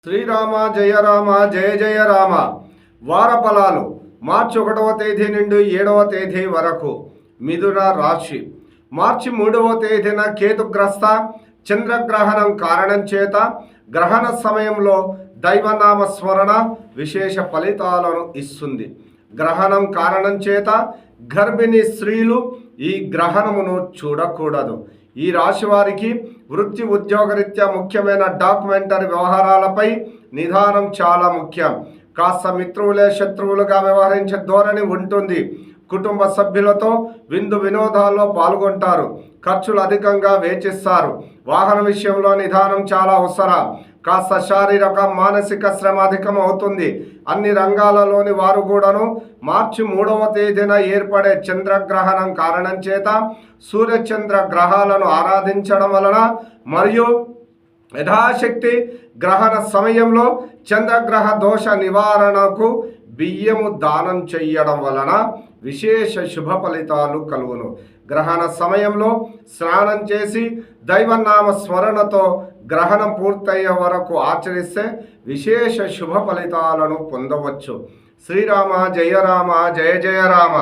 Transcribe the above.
శ్రీరామ జయ రామ జయ జయ రామ. వార ఫలాలు మార్చి 1వ తేదీ నుండి 7వ తేదీ వరకు. మిథున రాశి. మార్చి 3వ తేదీన కేతుగ్రస్త చంద్రగ్రహణం కారణం చేత గ్రహణ సమయంలో దైవనామ స్మరణ విశేష ఫలితాలను ఇస్తుంది. గ్రహణం కారణం చేత గర్భిణీ స్త్రీలు ఈ గ్రహణమును చూడకూడదు. ఈ రాశి వారికి వృత్తి ఉద్యోగరీత్యా ముఖ్యమైన డాక్యుమెంటరీ వ్యవహారాలపై నిదానం చాలా ముఖ్యం. కాస్త మిత్రులే శత్రువులుగా వ్యవహరించే ధోరణి ఉంటుంది. కుటుంబ సభ్యులతో విందు వినోదాల్లో పాల్గొంటారు. ఖర్చులు అధికంగా వేచిస్తారు. వాహన విషయంలో నిదానం చాలా అవసరం. కాస్త శారీరక మానసిక శ్రమ అధికం అవుతుంది. అన్ని రంగాలలోని వారు కూడాను మార్చి 3వ తేదీన ఏర్పడే చంద్రగ్రహణం కారణం చేత సూర్యచంద్ర గ్రహాలను ఆరాధించడం వలన మరియు యథాశక్తి గ్రహణ సమయంలో చంద్రగ్రహ దోష నివారణకు బియ్యము దానం చెయ్యడం వలన విశేష శుభ ఫలితాలు కలుగును. గ్రహణ సమయంలో స్నానం చేసి దైవనామ స్మరణతో గ్రహణం పూర్తయ్యే వరకు ఆచరిస్తే విశేష శుభ ఫలితాలను పొందవచ్చు. శ్రీరామ జయ రామ జయ జయ రామ.